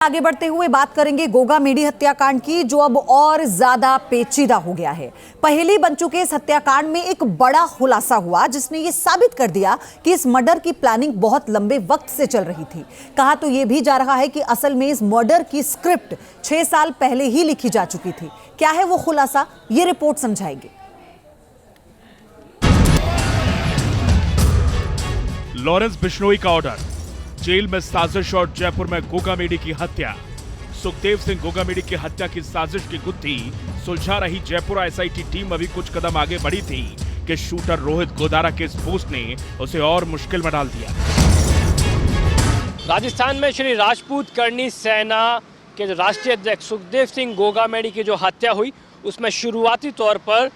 आगे बढ़ते हुए बात करेंगे गोगा मेडी हत्याकांड की, जो अब और ज्यादा पेचीदा हो गया है। पहली बन चुके इस हत्याकांड में एक बड़ा खुलासा हुआ, जिसने ये साबित कर दिया कि इस मर्डर की प्लानिंग बहुत लंबे वक्त से चल रही थी। कहा तो यह भी जा रहा है कि असल में इस मर्डर की स्क्रिप्ट 6 साल पहले ही लिखी जा चुकी थी। क्या है वो खुलासा, ये रिपोर्ट समझाएगी। लॉरेंस बिश्नोई का ऑर्डर, जेल में साजिश और जयपुर में गोगा मेडी की हत्या। सुखदेव सिंह गोगा मेडी की हत्या की साजिश की गुत्थी सुलझा रही जयपुर एसआईटी टीम अभी कुछ कदम आगे बढ़ी थी कि शूटर रोहित गोदारा के इस पोस्ट ने उसे और मुश्किल में डाल दिया। राजस्थान में श्री राजपूत करनी सेना के जो राष्ट्रीय अध्यक्ष सुखदेव सिंह गोगा मेडी की जो हत्या हुई, उसमें शुरुआती तौर पर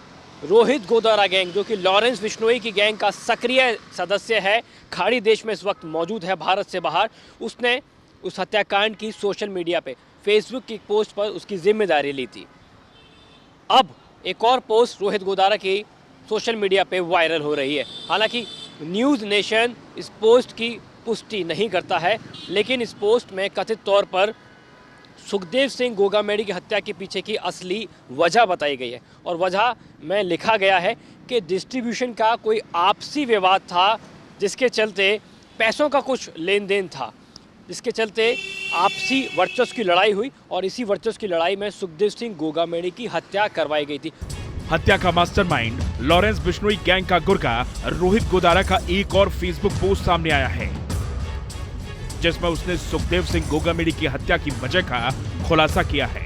रोहित गोदारा गैंग, जो कि लॉरेंस बिश्नोई की गैंग का सक्रिय सदस्य है, खाड़ी देश में इस वक्त मौजूद है भारत से बाहर, उसने उस हत्याकांड की सोशल मीडिया पे फेसबुक की पोस्ट पर उसकी जिम्मेदारी ली थी। अब एक और पोस्ट रोहित गोदारा की सोशल मीडिया पे वायरल हो रही है। हालांकि न्यूज़ नेशन इस पोस्ट की पुष्टि नहीं करता है, लेकिन इस पोस्ट में कथित तौर पर सुखदेव सिंह गोगा मेडी की हत्या के पीछे की असली वजह बताई गई है। और वजह में लिखा गया है कि डिस्ट्रीब्यूशन का कोई आपसी विवाद था, जिसके चलते पैसों का कुछ लेन देन था, जिसके चलते आपसी वर्चस्व की लड़ाई हुई और इसी वर्चस्व की लड़ाई में सुखदेव सिंह गोगा मेडी की हत्या करवाई गई थी। हत्या का मास्टरमाइंड लॉरेंस बिश्नोई गैंग का गुर्गा रोहित गोदारा का एक और फेसबुक पोस्ट सामने आया है, जिसमें उसने सुखदेव सिंह गोगा मेडी की हत्या की वजह का खुलासा किया है।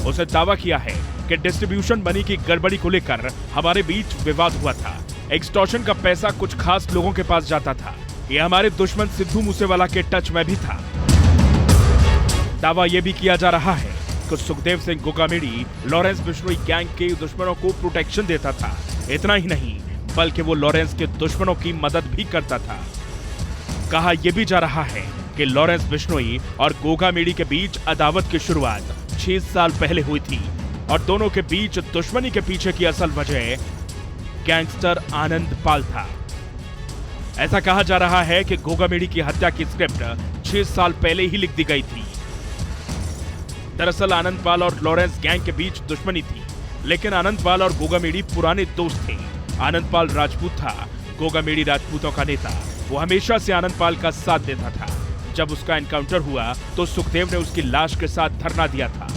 उसे दावा किया है कि डिस्ट्रीब्यूशन मनी की गड़बड़ी को लेकर हमारे बीच विवाद हुआ था। एक्सटॉर्शन का पैसा कुछ खास लोगों के पास जाता था। यह हमारे दुश्मन सिद्धू मूसेवाला के टच में भी था। दावा यह भी किया जा रहा है कि सुखदेव सिंह गोगा मेडी लॉरेंस बिश्नोई गैंग के दुश्मनों को प्रोटेक्शन देता था। इतना ही नहीं, बल्कि वो लॉरेंस के दुश्मनों की मदद भी करता था। कहा यह भी जा रहा है कि लॉरेंस बिश्नोई और गोगा मेडी के बीच अदावत की शुरुआत 6 साल पहले हुई थी और दोनों के बीच दुश्मनी के पीछे की असल वजह गैंगस्टर आनंद पाल था। ऐसा कहा जा रहा है कि गोगा मेडी की हत्या की स्क्रिप्ट 6 साल पहले ही लिख दी गई थी। दरअसल आनंद पाल और लॉरेंस गैंग के बीच दुश्मनी थी, लेकिन आनंद पाल और गोगा मेडी पुराने दोस्त थे। आनंद पाल राजपूत था, गोगा मेडी राजपूतों का नेता। वो हमेशा से आनंद पाल का साथ देता था। जब उसका एनकाउंटर हुआ तो सुखदेव ने उसकी लाश के साथ धरना दिया था।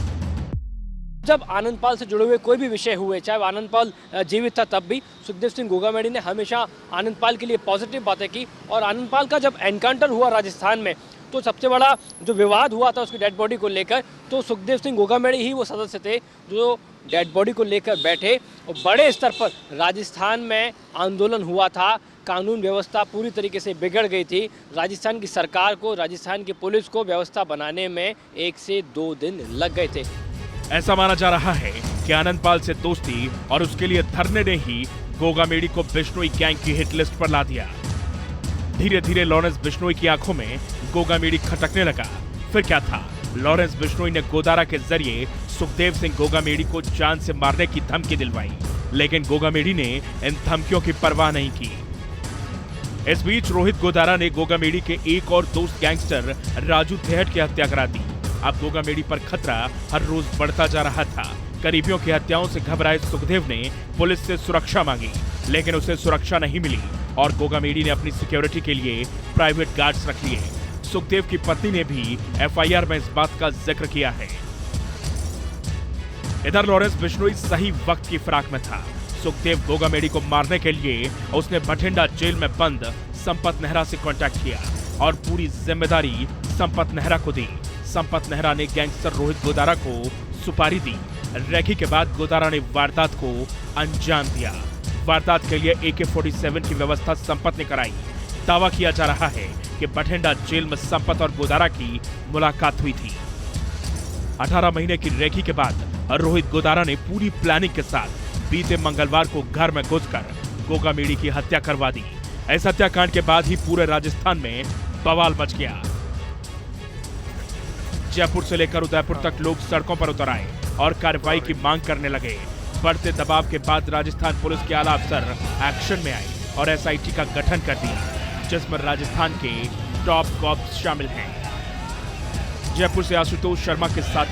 जब आनंद पाल से जुड़े हुए कोई भी विषय हुए, चाहे आनंद पाल जीवित था तब भी, सुखदेव सिंह गोगा मेडी ने हमेशा आनंद पाल के लिए पॉजिटिव बातें की। और आनंद पाल का जब एनकाउंटर हुआ राजस्थान में, तो सबसे बड़ा जो विवाद हुआ था उसकी डेड बॉडी को लेकर, तो सुखदेव सिंह गोगा मेडी ही वो सदस्य थे जो डेड बॉडी को लेकर बैठे। और बड़े स्तर पर राजस्थान में आंदोलन हुआ था, कानून व्यवस्था पूरी तरीके से बिगड़ गई थी। राजस्थान की सरकार को, राजस्थान की पुलिस को व्यवस्था बनाने में 1 से 2 दिन लग गए थे। ऐसा माना जा रहा है कि आनंद पाल से दोस्ती और उसके लिए धरने ने ही गोगा मेडी को बिश्नोई गैंग की हिट लिस्ट पर ला दिया। धीरे धीरे लॉरेंस बिश्नोई की आंखों में गोगा मेडी खटकने लगा। फिर क्या था, लॉरेंस बिश्नोई ने गोदारा के जरिए सुखदेव सिंह गोगा मेडी को जान से मारने की धमकी दिलवाई, लेकिन गोगा मेडी ने इन धमकियों की परवाह नहीं की। इस बीच रोहित गोदारा ने गोगा मेडी के एक और दोस्त गैंगस्टर राजू थेहट की हत्या करा दी। अब गोगा मेडी पर खतरा हर रोज बढ़ता जा रहा था। करीबियों की हत्याओं से घबराए सुखदेव ने पुलिस से सुरक्षा मांगी, लेकिन उसे सुरक्षा नहीं मिली और गोगा मेडी ने अपनी सिक्योरिटी के लिए प्राइवेट गार्ड्स रख लिए। सुखदेव की पत्नी ने भी एफआईआर में इस बात का जिक्र किया है। इधर लॉरेंस बिश्नोई सही वक्त की फिराक में था। सुखदेव गोगा मेडी को मारने के लिए उसने बठिंडा जेल में बंद संपत नेहरा से कांटेक्ट किया और पूरी जिम्मेदारी संपत नेहरा को दी। संपत नेहरा ने गैंगस्टर रोहित गोदारा को सुपारी दी। रेकी के बाद गोदारा ने वारदात को अंजाम दिया। वारदात के लिए AK-47 की व्यवस्था संपत ने कराई। दावा किया जा रहा है कि बठिंडा जेल में संपत और गोदारा की मुलाकात हुई थी। 18 महीने की रेकी के बाद रोहित गोदारा ने पूरी प्लानिंग के साथ बीते मंगलवार को घर में घुसकर गोगा मेडी की हत्या करवा दी। इस हत्याकांड के बाद ही पूरे राजस्थान में बवाल मच गया। जयपुर से लेकर उदयपुर तक लोग सड़कों पर उतर आए और कार्रवाई की मांग करने लगे। बढ़ते दबाव के बाद राजस्थान पुलिस के आला अफसर एक्शन में आए और एसआईटी का गठन कर दिया, जिसमें राजस्थान के टॉप कॉप्स शामिल हैं। जयपुर से आशुतोष शर्मा के साथ